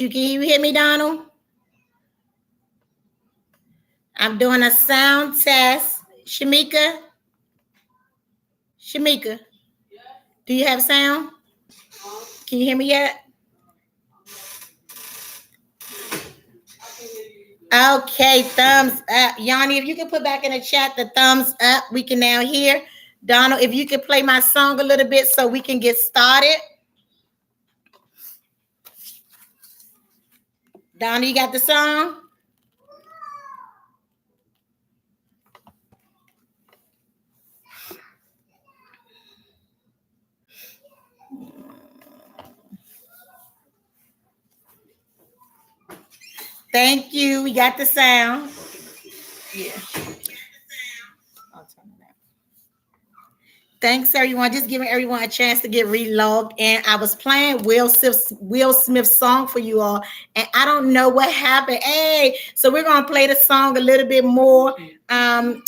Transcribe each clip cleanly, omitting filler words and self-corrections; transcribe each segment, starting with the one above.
You hear me, Donald? I'm doing a sound test. Shamika, do you have sound? Can you hear me yet? Okay, thumbs up. Yanni, if you can put back in the chat the thumbs up, we can now hear. Donald, if you could play my song a little bit so we can get started. Donald, you got the song? Thank you. We got the sound. Yeah. I'll turn it up. Thanks, everyone. Just giving everyone a chance to get relogged. And I was playing Will Smith's song for you all, and I don't know what happened. Hey, so we're gonna play the song a little bit more. And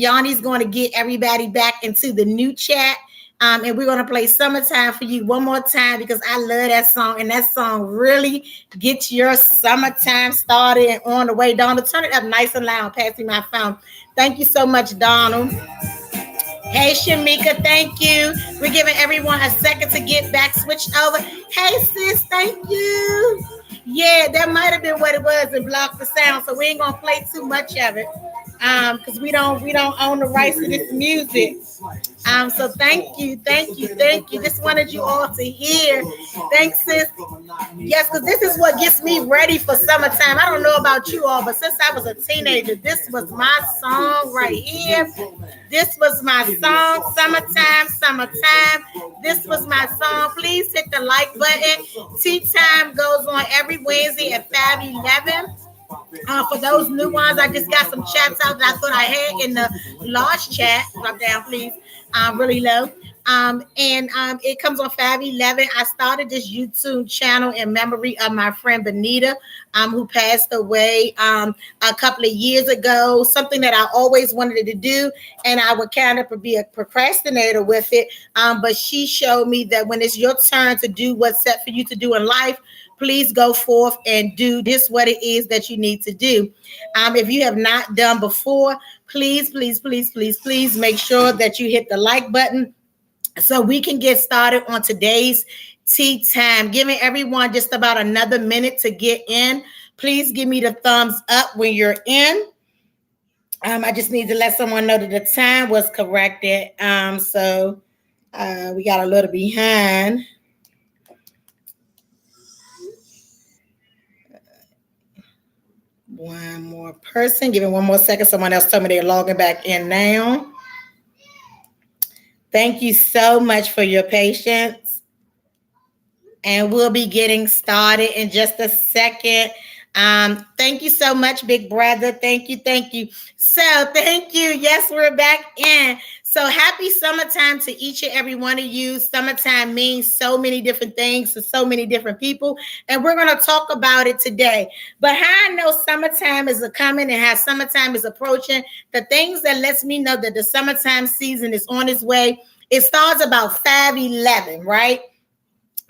Yanni's going to get everybody back into the new chat. And we're gonna play "Summertime" for you one more time because I love that song, and that song really gets your summertime started and on the way. Donald, turn it up nice and loud. Pass me my phone. Thank you so much, Donald. Hey, Shamika, thank you. We're giving everyone a second to get back switched over. Hey, sis, thank you. Yeah, that might have been what it was and blocked the sound, so we ain't gonna play too much of it because we don't own the rights to this music. So thank you. Just wanted you all to hear. Thanks, sis. Yes, because this is what gets me ready for summertime. I don't know about you all, but since I was a teenager, this was my song right here. This was my song, summertime. This was my song. Please hit the like button. Tea time goes on every Wednesday at 5:11. For those new ones, I just got some chats out that I thought I had in the large chat. Drop down, please. Really low. And it comes on 5:11. I started this YouTube channel in memory of my friend Benita, who passed away a couple of years ago. Something that I always wanted to do, and I would kind of be a procrastinator with it. But she showed me that when it's your turn to do what's set for you to do in life, please go forth and do this what it is that you need to do. If you have not done before, please make sure that you hit the like button so we can get started on today's tea time. Giving everyone just about another minute to get in. Please give me the thumbs up when you're in. I just need to let someone know that the time was corrected. So we got a little behind. One more person. Give me one more second. Someone else told me they're logging back in now. Thank you so much for your patience. And we'll be getting started in just a second. Thank you so much, big brother. Thank you. So thank you. Yes, we're back in. So happy summertime to each and every one of you. Summertime means so many different things to so many different people. And we're going to talk about it today. But how I know summertime is coming and how summertime is approaching, the things that lets me know that the summertime season is on its way, it starts about 5:11, right?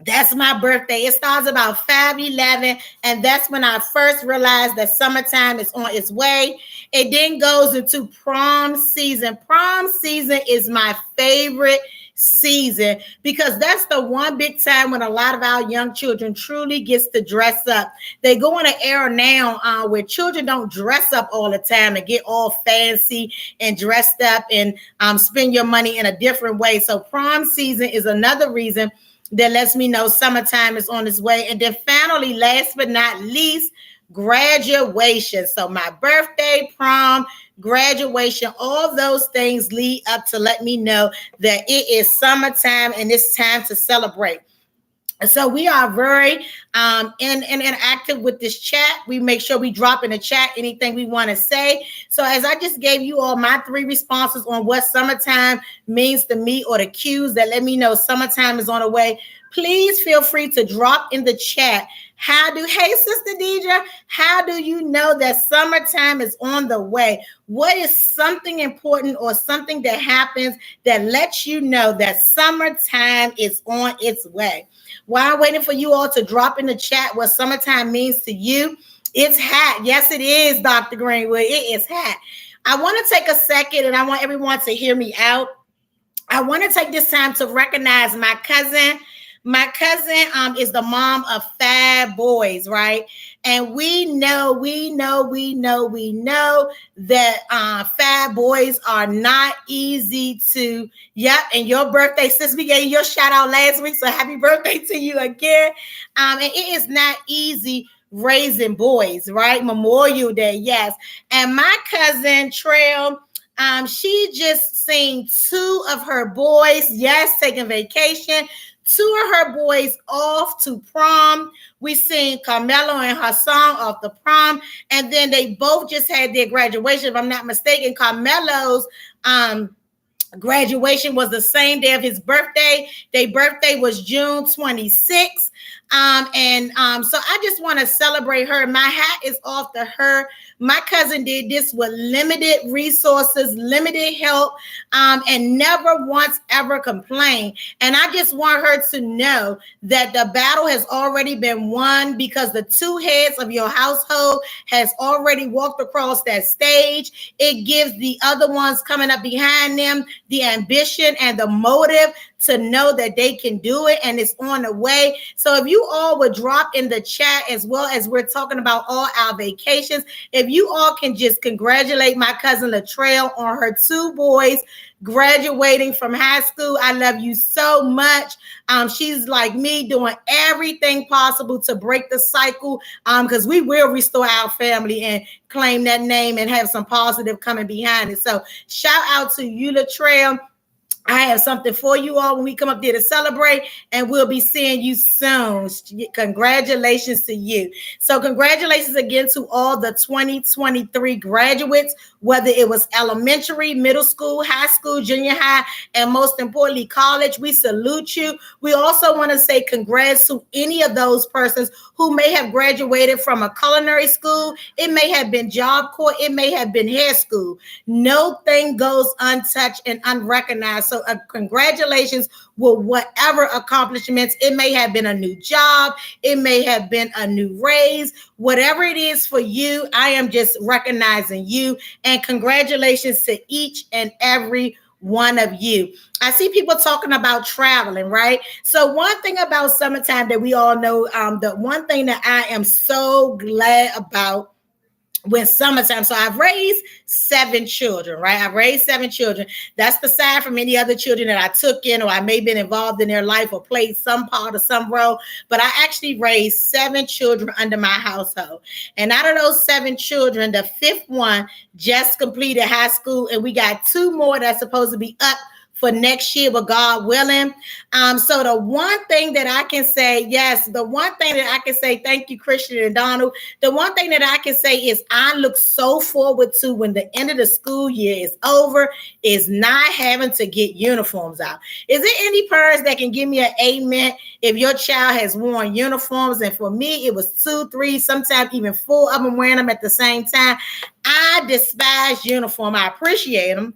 That's my birthday. It starts about 5:11, and that's when I first realized that summertime is on its way. It then goes into prom season. Prom season is my favorite season because that's the one big time when a lot of our young children truly gets to dress up. They go in an era now where children don't dress up all the time and get all fancy and dressed up and spend your money in a different way. So prom season is another reason that lets me know summertime is on its way. And then finally, last but not least, graduation. So my birthday, prom, graduation, all those things lead up to let me know that it is summertime and it's time to celebrate. So we are very interactive with this chat. We make sure we drop in the chat anything we want to say. So as I just gave you all my 3 responses on what summertime means to me or the cues that let me know summertime is on the way, please feel free to drop in the chat. Hey, Sister Deidre, how do you know that summertime is on the way? What is something important or something that happens that lets you know that summertime is on its way? While I'm waiting for you all to drop in the chat what summertime means to you, it's hot. Yes, it is, Dr. Greenwood. It is hot. I want to take a second and I want everyone to hear me out. I want to take this time to recognize my cousin. My cousin is the mom of 5 boys, right? And we know that 5 boys are not easy to. Yep, and your birthday, since we gave you your shout out last week, so happy birthday to you again. And it is not easy raising boys, right? Memorial Day, yes. And my cousin Trail, she just seen 2 of her boys, yes, taking vacation. 2 of her boys off to prom. We seen Carmelo and Hassan off the prom, and then they both just had their graduation. If I'm not mistaken, Carmelo's graduation was the same day of his birthday. Their birthday was June 26th. So I just want to celebrate her. My hat is off to her. My cousin did this with limited resources, limited help, and never once ever complained. And I just want her to know that the battle has already been won because the 2 heads of your household has already walked across that stage. It gives the other ones coming up behind them the ambition and the motive to know that they can do it, and it's on the way. So if you all would drop in the chat, as well as we're talking about all our vacations, if you all can just congratulate my cousin Latrell on her 2 boys graduating from high school. I love you so much. She's like me, doing everything possible to break the cycle, because we will restore our family and claim that name and have some positive coming behind it. So shout out to you, Latrell. I have something for you all when we come up there to celebrate, and we'll be seeing you soon. Congratulations to you. So congratulations again to all the 2023 graduates, whether it was elementary, middle school, high school, junior high, and most importantly, college. We salute you. We also want to say congrats to any of those persons who may have graduated from a culinary school. It may have been Job Corps. It may have been hair school. No thing goes untouched and unrecognized. So congratulations with whatever accomplishments. It may have been a new job. It may have been a new raise. Whatever it is for you, I am just recognizing you. And congratulations to each and every one of you. I see people talking about traveling, right? So one thing about summertime that we all know, the one thing that I am so glad about when summertime. So I've raised 7 children, right? I've raised 7 children. That's the side from any other children that I took in, or I may have been involved in their life or played some part or some role. But I actually raised 7 children under my household. And out of those 7 children, the 5th one just completed high school, and we got 2 more that's supposed to be up for next year, with God willing. So the one thing that I can say, thank you, Christian and Donald. The one thing that I can say is I look so forward to when the end of the school year is over, is not having to get uniforms out. Is there any parents that can give me an amen if your child has worn uniforms? And for me, it was 2, 3, sometimes even 4 of them wearing them at the same time. I despise uniform. I appreciate them,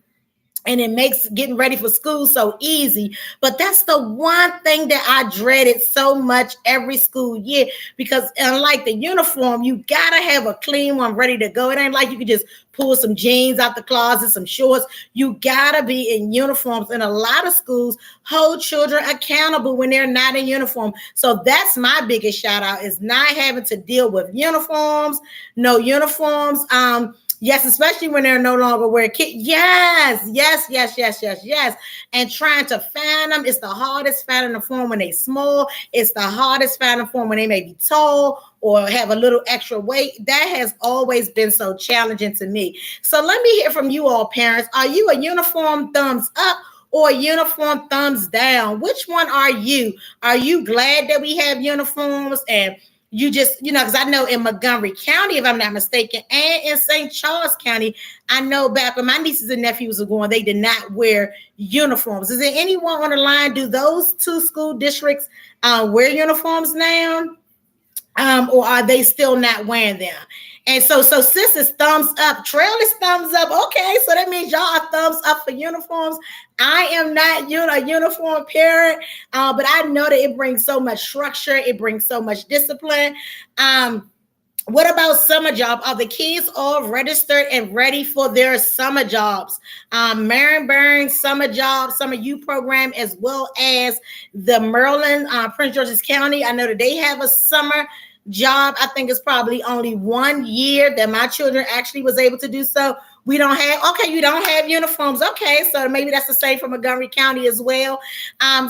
and it makes getting ready for school so easy. But that's the one thing that I dreaded so much every school year, because unlike the uniform, you got to have a clean one ready to go. It ain't like you can just pull some jeans out the closet, some shorts. You got to be in uniforms. And a lot of schools hold children accountable when they're not in uniform. So that's my biggest shout out, is not having to deal with uniforms, no uniforms. Yes, especially when they're no longer wearing kids. Yes. And trying to find them, it's the hardest finding the form when they're small. It's the hardest finding the form when they may be tall or have a little extra weight. That has always been so challenging to me. So let me hear from you all, parents. Are you a uniform thumbs up or uniform thumbs down? Which one are you? Are you glad that we have uniforms? And you just, because I know in Montgomery County, if I'm not mistaken, and in St. Charles County, I know back when my nieces and nephews were going, they did not wear uniforms. Is there anyone on the line? Do those two school districts wear uniforms now? Or are they still not wearing them? And so sis is thumbs up. Trail is thumbs up. Okay, so that means y'all are thumbs up for uniforms. I am not a uniform parent, but I know that it brings so much structure. It brings so much discipline. What about summer job? Are the kids all registered and ready for their summer jobs? Marion Burns summer job, summer youth program, as well as the Maryland, Prince George's County. I know that they have a summer job. I think it's probably only 1 year that my children actually was able to do so. We don't have, okay, you don't have uniforms. Okay, so maybe that's the same for Montgomery County as well.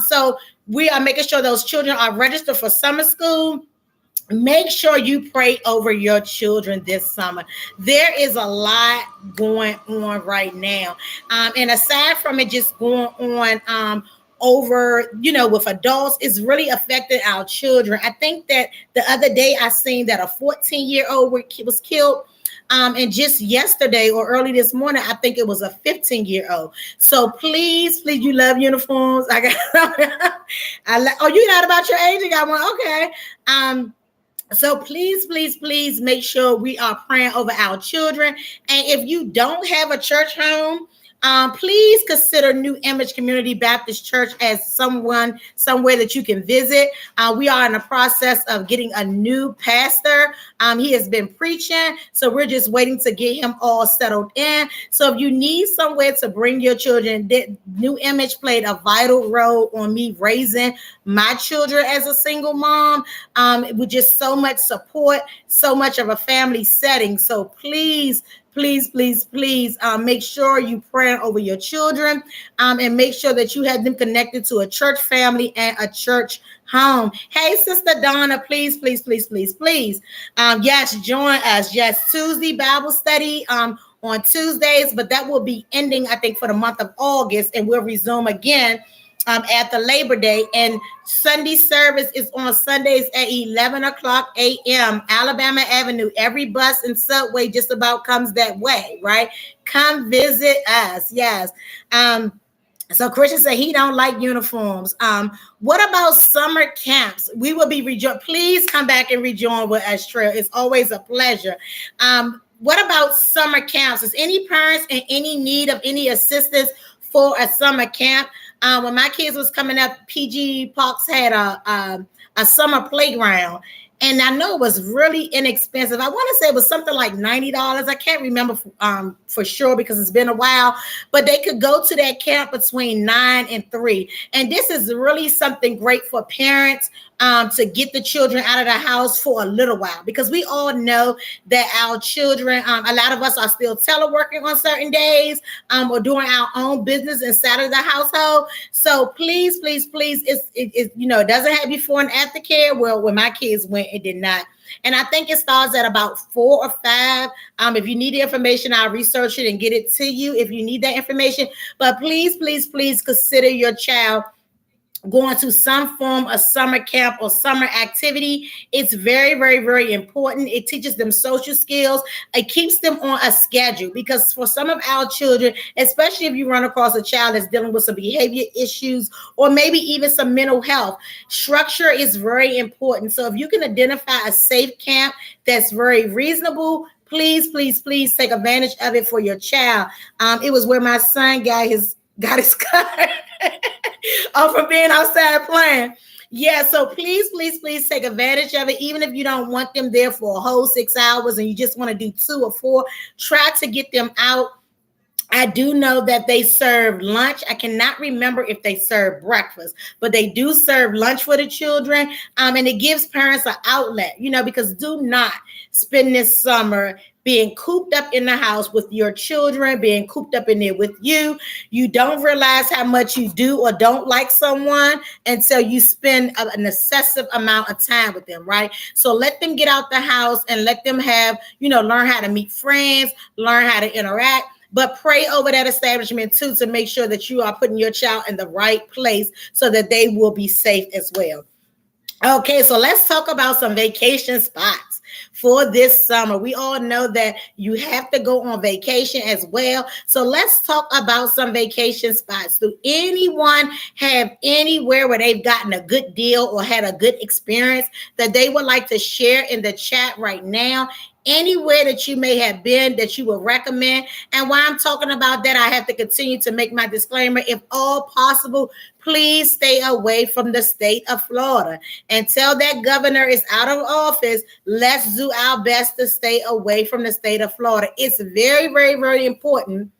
So we are making sure those children are registered for summer school. Make sure you pray over your children this summer. There is a lot going on right now. And aside from it just going on, over, with adults, is really affecting our children. I think that the other day I seen that a 14-year-old was killed. And just yesterday or early this morning, I think it was a 15-year-old. So please, you love uniforms. Oh, you not about your age? I got one. Okay. So please make sure we are praying over our children. And if you don't have a church home, please consider New Image Community Baptist Church as somewhere that you can visit. We are in the process of getting a new pastor. He has been preaching, so we're just waiting to get him all settled in. So if you need somewhere to bring your children, New Image played a vital role on me raising my children as a single mom, with just so much support, so much of a family setting. So please, make sure you pray over your children, and make sure that you have them connected to a church family and a church home. Hey, Sister Donna, please, yes, join us. Yes, Tuesday Bible study on Tuesdays, but that will be ending, I think, for the month of August, and we'll resume again after Labor Day. And Sunday service is on Sundays at 11 o'clock a.m. Alabama Avenue. Every bus and subway just about comes that way, right? Come visit us. Yes. So Christian said he don't like uniforms. What about summer camps? We will be please come back and rejoin with us, Trail. It's always a pleasure. What about summer camps? Is any parents in any need of any assistance for a summer camp? When my kids was coming up, PG Parks had a summer playground, and I know it was really inexpensive. I want to say it was something like $90. I can't remember for sure because it's been a while, but they could go to that camp between 9 and 3. And this is really something great for parents to get the children out of the house for a little while, because we all know that our children, a lot of us are still teleworking on certain days, or doing our own business inside of the household. So please, it doesn't have before and after care. Well, when my kids went, it did not. And I think it starts at about 4 or 5. If you need the information, I'll research it and get it to you if you need that information. But please consider your child going to some form of summer camp or summer activity. It's very important. It teaches them social skills. It keeps them on a schedule, because for some of our children, especially if you run across a child that's dealing with some behavior issues or maybe even some mental health, structure is very important. So if you can identify a safe camp that's very reasonable, please take advantage of it for your child. It was where my son got his car from being outside playing. Yeah, so please take advantage of it. Even if you don't want them there for a whole 6 hours and you just want to do 2 or 4, try to get them out. I do know that they serve lunch. I cannot remember if they serve breakfast, but they do serve lunch for the children. And it gives parents an outlet, because do not spend this summer being cooped up in the house with your children, being cooped up in there with you. You don't realize how much you do or don't like someone until you spend an excessive amount of time with them, right? So let them get out the house and let them have, learn how to meet friends, learn how to interact. But pray over that establishment too, to make sure that you are putting your child in the right place so that they will be safe as well. Okay, so let's talk about some vacation spots for this summer. We all know that you have to go on vacation as well. So let's talk about some vacation spots. Do anyone have anywhere where they've gotten a good deal or had a good experience that they would like to share in the chat right now? Anywhere that you may have been that you would recommend. And while I'm talking about that, I have to continue to make my disclaimer. If all possible, please stay away from the state of Florida. Until that governor is out of office, let's do our best to stay away from the state of Florida. It's very, very, very important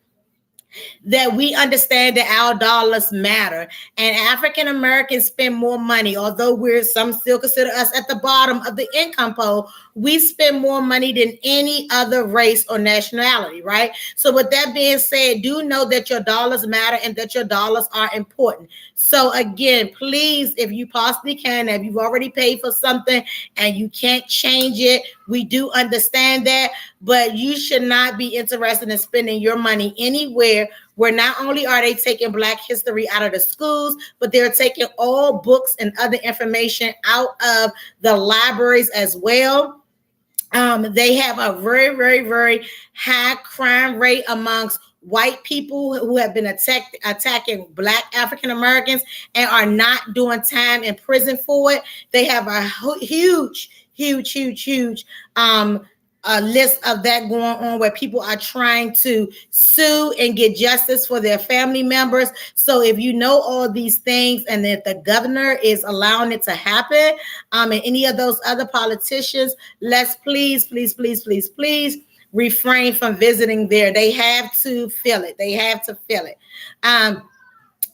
that we understand that our dollars matter, and African Americans spend more money. Although we're, some still consider us at the bottom of the income pole, we spend more money than any other race or nationality, right? So with that being said, do know that your dollars matter and that your dollars are important. So again, please, if you possibly can, if you've already paid for something and you can't change it, we do understand that, but you should not be interested in spending your money anywhere where not only are they taking Black history out of the schools, but they're taking all books and other information out of the libraries as well. They have a very, very, very high crime rate amongst white people who have been attacking Black African Americans and are not doing time in prison for it. They have a huge, huge, huge, huge a list of that going on where people are trying to sue and get justice for their family members. So if you know all these things and if the governor is allowing it to happen, and any of those other politicians, let's please, please, please, please, please refrain from visiting there. They have to feel it. They have to feel it.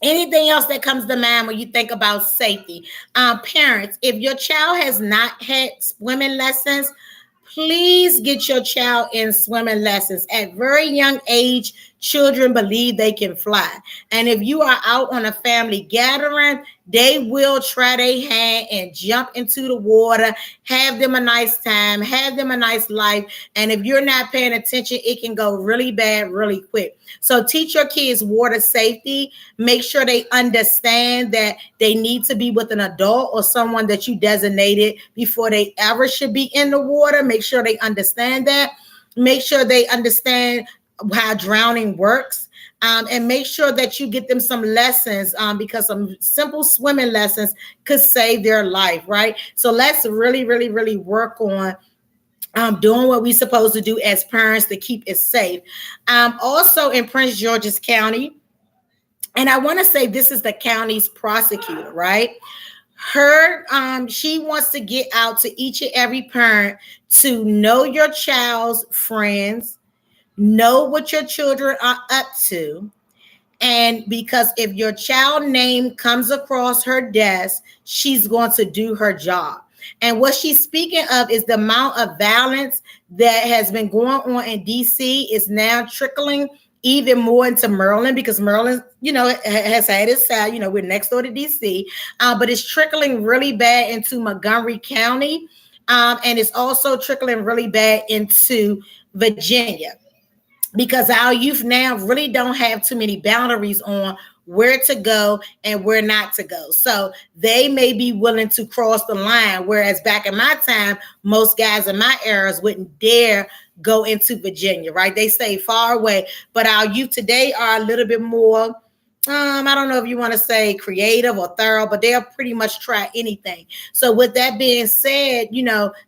Anything else that comes to mind when you think about safety? Parents, if your child has not had swimming lessons, please get your child in swimming lessons. At very young age, children believe they can fly. And if you are out on a family gathering, they will try their hand and jump into the water, have them a nice time, have them a nice life. And if you're not paying attention, it can go really bad really quick. So teach your kids water safety. Make sure they understand that they need to be with an adult or someone that you designated before they ever should be in the water. Make sure they understand that. Make sure they understand how drowning works. And make sure that you get them some lessons because some simple swimming lessons could save their life, right? So let's really, really, really work on doing what we're supposed to do as parents to keep it safe. Also in Prince George's County, and I want to say this is the county's prosecutor, right? She wants to get out to each and every parent to know your child's friends, know what your children are up to. And because if your child name comes across her desk, she's going to do her job. And what she's speaking of is the amount of violence that has been going on in DC is now trickling even more into Maryland, because Maryland, has had its side. We're next door to DC, but it's trickling really bad into Montgomery County. And it's also trickling really bad into Virginia, because our youth now really don't have too many boundaries on where to go and where not to go. So they may be willing to cross the line, whereas back in my time, most guys in my eras wouldn't dare go into Virginia, right? They stay far away. But our youth today are a little bit more, I don't know if you want to say creative or thorough, but they'll pretty much try anything. So with that being said,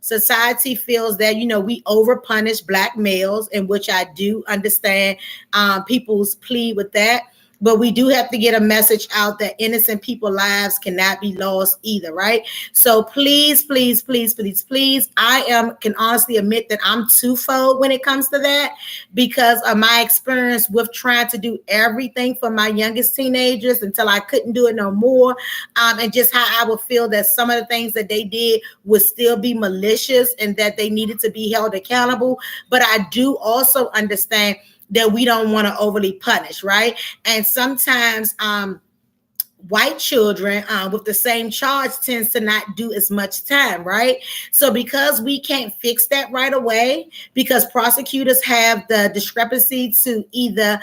society feels that, we over punish Black males, in which I do understand people's plea with that. But we do have to get a message out that innocent people's lives cannot be lost either, right? So please, please, please, please, please, I can honestly admit that I'm twofold when it comes to that, because of my experience with trying to do everything for my youngest teenagers until I couldn't do it no more, and just how I would feel that some of the things that they did would still be malicious and that they needed to be held accountable. But I do also understand that we don't want to overly punish, right? And sometimes white children with the same charge tends to not do as much time, right? So because we can't fix that right away, because prosecutors have the discrepancy to either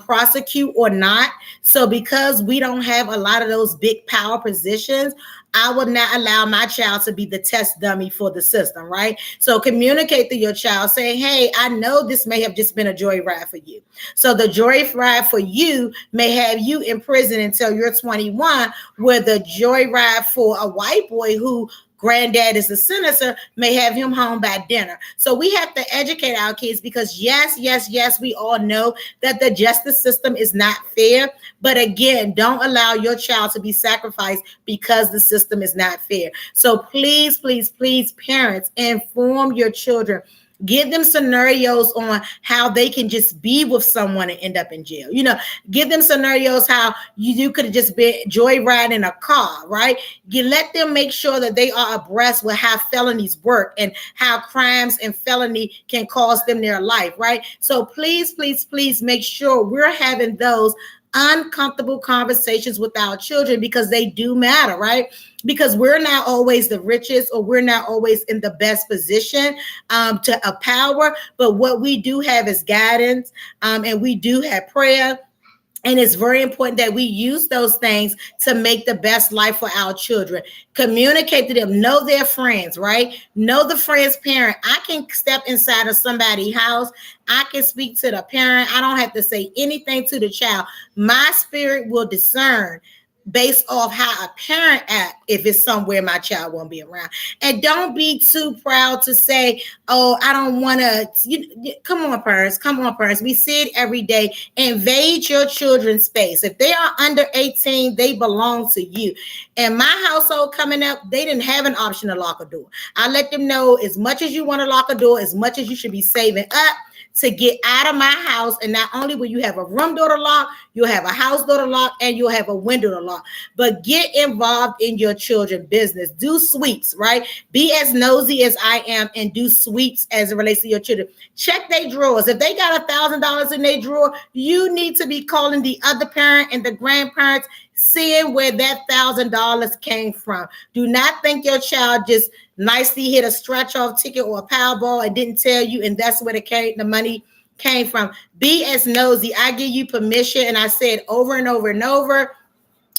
prosecute or not. So because we don't have a lot of those big power positions, I will not allow my child to be the test dummy for the system, right? So communicate to your child saying, hey, I know this may have just been a joyride for you. So the joyride for you may have you in prison until you're 21, where the joyride for a white boy who granddad is a senator may have him home by dinner. So we have to educate our kids because yes, we all know that the justice system is not fair. But again, don't allow your child to be sacrificed because the system is not fair. So please, parents, inform your children. Give them scenarios on how they can just be with someone and end up in jail. Give them scenarios how you could have just been joyriding in a car, right? You let them make sure that they are abreast with how felonies work and how crimes and felony can cost them their life, right? So please make sure we're having those uncomfortable conversations with our children because they do matter, right? Because we're not always the richest or we're not always in the best position to power, but what we do have is guidance, and we do have prayer. And it's very important that we use those things to make the best life for our children. Communicate to them, know their friends, right? Know the friend's parent. I can step inside of somebody's house. I can speak to the parent. I don't have to say anything to the child. My spirit will discern based off how a parent act if it's somewhere my child won't be around. And don't be too proud to say, oh, I don't want to. Come on, parents. We see it every day. Invade your children's space. If they are under 18, they belong to you. In my household coming up, they didn't have an option to lock a door. I let them know as much as you want to lock a door, as much as you should be saving up to get out of my house. And not only will you have a room door to lock, you'll have a house door to lock, and you'll have a window to lock. But get involved in your children's business. Do sweeps, right? Be as nosy as I am and do sweeps as it relates to your children. Check their drawers. If they got $1,000 in their drawer, you need to be calling the other parent and the grandparents, seeing where that $1,000 came from. Do not think your child just nicely hit a stretch off ticket or a Powerball and didn't tell you, and that's where the money came from. Be as nosy. I give you permission, and I said over and over and over.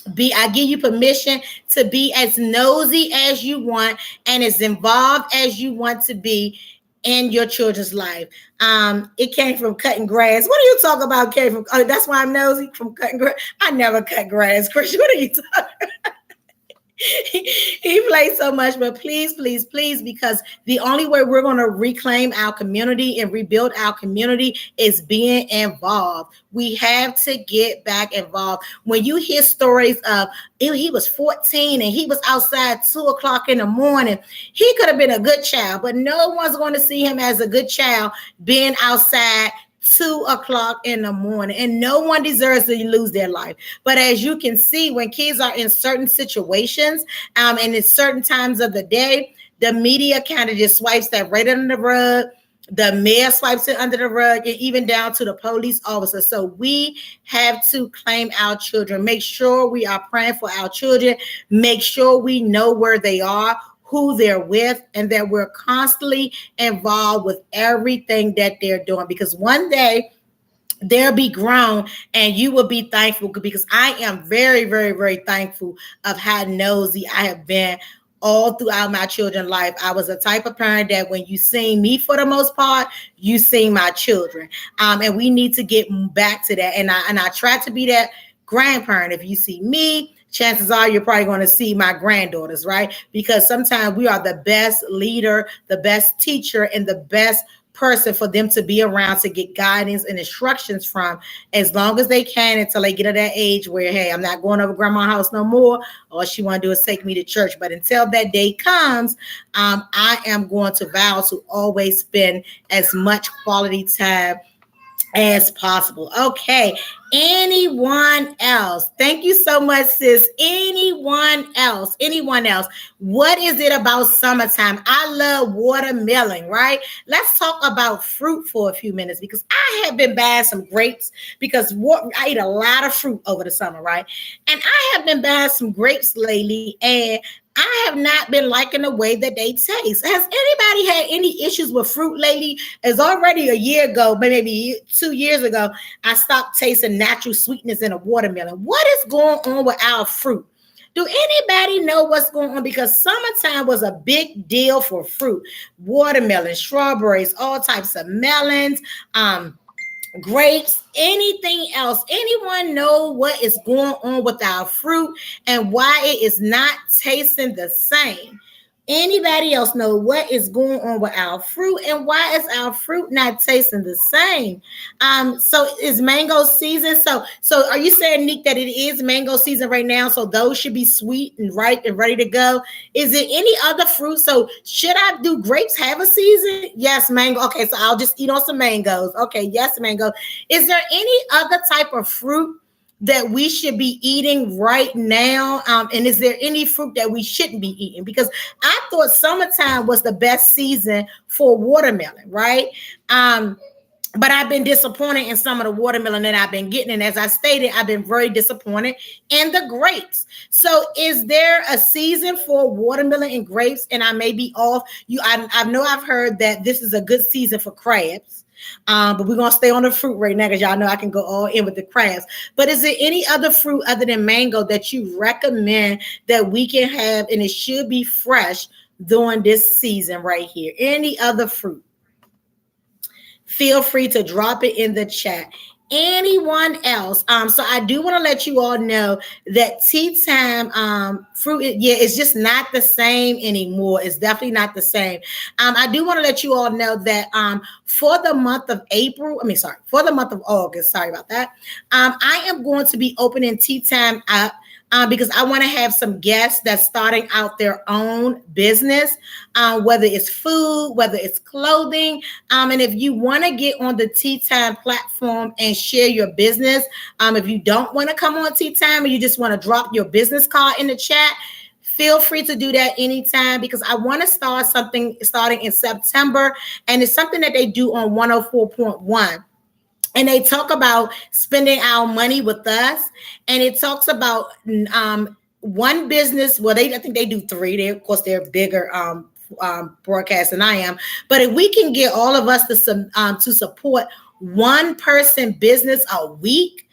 I give you permission to be as nosy as you want and as involved as you want to be in your children's life. It came from cutting grass. What are you talking about? Came from? Oh, that's why I'm nosy from cutting grass. I never cut grass, Christian. What are you talking about? He plays so much, but please, because the only way we're going to reclaim our community and rebuild our community is being involved. We have to get back involved. When you hear stories of he was 14 and he was outside 2:00 in the morning, he could have been a good child, but no one's going to see him as a good child being outside 2:00 in the morning, and no one deserves to lose their life. But as you can see, when kids are in certain situations, and in certain times of the day, the media kind of just swipes that right under the rug. The mayor swipes it under the rug, and even down to the police officer. So we have to claim our children. Make sure we are praying for our children. Make sure we know where they are, who they're with, and that we're constantly involved with everything that they're doing, because one day they'll be grown and you will be thankful, because I am very, very, very thankful of how nosy I have been all throughout my children's life. I was a type of parent that when you seen me, for the most part, you seen my children. And we need to get back to that. And I try to be that grandparent. If you see me, chances are you're probably going to see my granddaughters, right? Because sometimes we are the best leader, the best teacher, and the best person for them to be around to get guidance and instructions from, as long as they can, until they get to that age where, hey, I'm not going over grandma's house no more. All she want to do is take me to church. But until that day comes, I am going to vow to always spend as much quality time as possible. Okay. Anyone else? Thank you so much, sis. Anyone else? What is it about summertime? I love watermelon, right? Let's talk about fruit for a few minutes, because I have been buying some grapes, because I eat a lot of fruit over the summer, right? And I have been buying some grapes lately, and I have not been liking the way that they taste. Has anybody had any issues with fruit lately? It's already a year ago, maybe 2 years ago, I stopped tasting natural sweetness in a watermelon. What is going on with our fruit? Do anybody know what's going on? Because summertime was a big deal for fruit, watermelon, strawberries, all types of melons, grapes, anything else. Anyone know what is going on with our fruit and why it is not tasting the same? Anybody else know what is going on with our fruit and why is our fruit not tasting the same? So is mango season. So are you saying, Nick, that it is mango season right now? So those should be sweet and ripe and ready to go. Is it any other fruit? So should I do grapes have a season? Yes, mango. Okay, so I'll just eat on some mangoes. Okay, yes, mango. Is there any other type of fruit that we should be eating right now? And is there any fruit that we shouldn't be eating? Because I thought summertime was the best season for watermelon, right? But I've been disappointed in some of the watermelon that I've been getting. And as I stated, I've been very disappointed in the grapes. So is there a season for watermelon and grapes? And I may be off. I know I've heard that this is a good season for crabs. But we're gonna stay on the fruit right now because y'all know I can go all in with the crabs. But is there any other fruit other than mango that you recommend that we can have and it should be fresh during this season right here? Any other fruit? Feel free to drop it in the chat. Anyone else? So I do want to let you all know that tea time fruit, it's just not the same anymore. It's definitely not the same. I do want to let you all know that for the month of for the month of August, sorry about that. I am going to be opening tea time up. Because I want to have some guests that's starting out their own business, whether it's food, whether it's clothing. And if you want to get on the Tea Time platform and share your business, if you don't want to come on Tea Time or you just want to drop your business card in the chat, feel free to do that anytime because I want to start something starting in September. And it's something that they do on 104.1. And they talk about spending our money with us. And it talks about one business. Well, I think they do three. Of course, they're bigger broadcast than I am. But if we can get all of us to support one person business a week,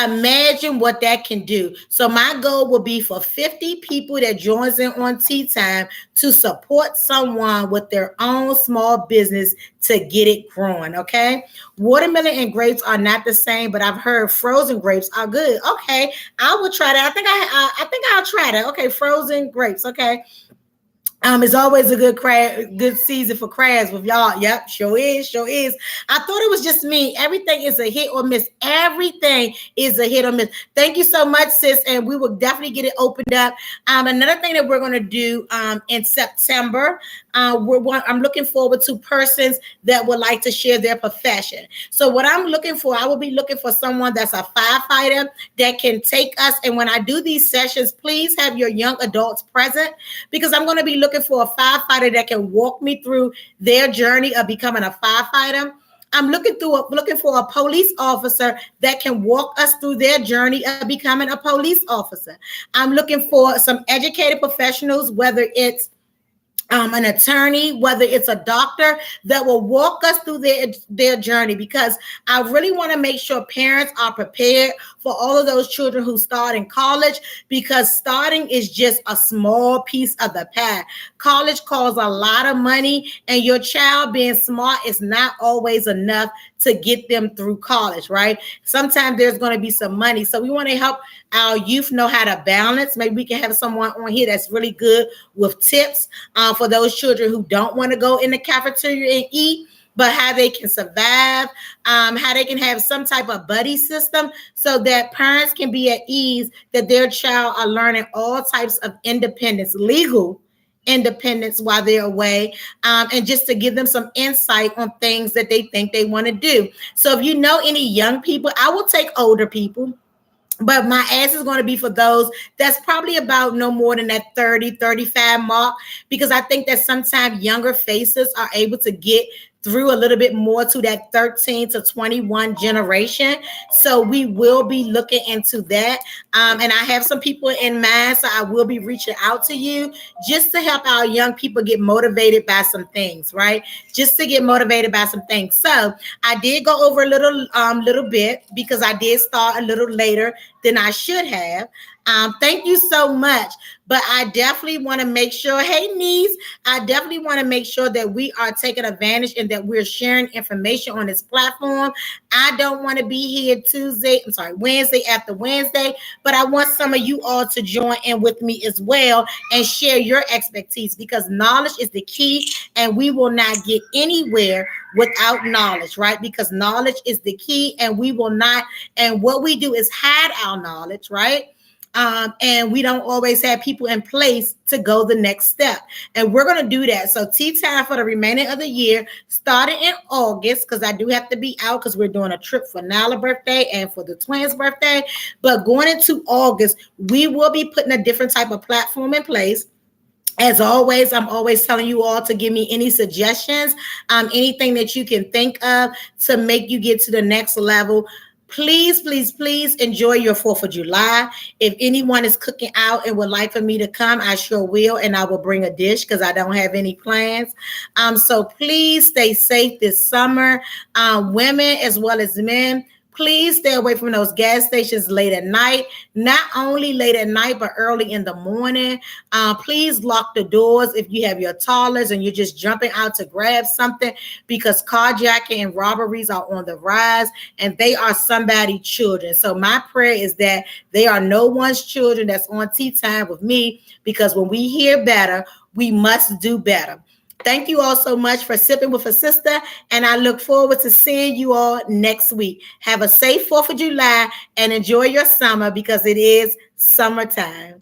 imagine what that can do. So my goal will be for 50 people that joins in on Tea Time to support someone with their own small business to get it growing. Okay. Watermelon and grapes are not the same, but I've heard frozen grapes are good. Okay. I will try that. I think I'll try that. Okay. Frozen grapes. Okay. It's always a good season for crabs with y'all. Yep, sure is. I thought it was just me. Everything is a hit or miss. Everything is a hit or miss. Thank you so much, sis. And we will definitely get it opened up. Another thing that we're going to do in September, I'm looking forward to persons that would like to share their profession. So what I'm looking for, I will be looking for someone that's a firefighter that can take us. And when I do these sessions, please have your young adults present because I'm going to be looking for a firefighter that can walk me through their journey of becoming a firefighter. I'm looking for a police officer that can walk us through their journey of becoming a police officer. I'm looking for some educated professionals, whether it's an attorney, whether it's a doctor that will walk us through their journey, because I really want to make sure parents are prepared for all of those children who start in college, because starting is just a small piece of the pie. College costs a lot of money, and your child being smart is not always enough to get them through college, right? Sometimes there's going to be some money. So we want to help our youth know how to balance. Maybe we can have someone on here that's really good with tips for those children who don't want to go in the cafeteria and eat, but how they can survive, how they can have some type of buddy system so that parents can be at ease that their child are learning all types of independence, legal independence while they're away, and just to give them some insight on things that they think they want to do. So if you know any young people, I will take older people, but my ask is going to be for those that's probably about no more than that 30, 35 mark, because I think that sometimes younger faces are able to get through a little bit more to that 13 to 21 generation. So we will be looking into that. And I have some people in mind, so I will be reaching out to you just to help our young people get motivated by some things, right? Just to get motivated by some things. So I did go over a little bit because I did start a little later than I should have. Thank you so much. But I definitely want to make sure, hey, niece, I definitely want to make sure that we are taking advantage and that we're sharing information on this platform. I don't want to be here Wednesday after Wednesday, but I want some of you all to join in with me as well and share your expertise, because knowledge is the key and we will not get anywhere without knowledge, right? Because knowledge is the key and we will not, and what we do is hide our knowledge, right? And we don't always have people in place to go the next step. And we're going to do that. So tea time for the remaining of the year, starting in August, because I do have to be out because we're doing a trip for Nala's birthday and for the twins' birthday. But going into August, we will be putting a different type of platform in place. As always, I'm always telling you all to give me any suggestions, anything that you can think of to make you get to the next level. Please, please, please enjoy your 4th of July. If anyone is cooking out and would like for me to come, I sure will. And I will bring a dish because I don't have any plans. So please stay safe this summer. Women as well as men, please stay away from those gas stations late at night. Not only late at night, but early in the morning. Please lock the doors if you have your toddlers and you're just jumping out to grab something, because carjacking and robberies are on the rise and they are somebody's children. So my prayer is that they are no one's children that's on tea time with me, because when we hear better, we must do better. Thank you all so much for sipping with a sister, and I look forward to seeing you all next week. Have a safe 4th of July and enjoy your summer, because it is summertime.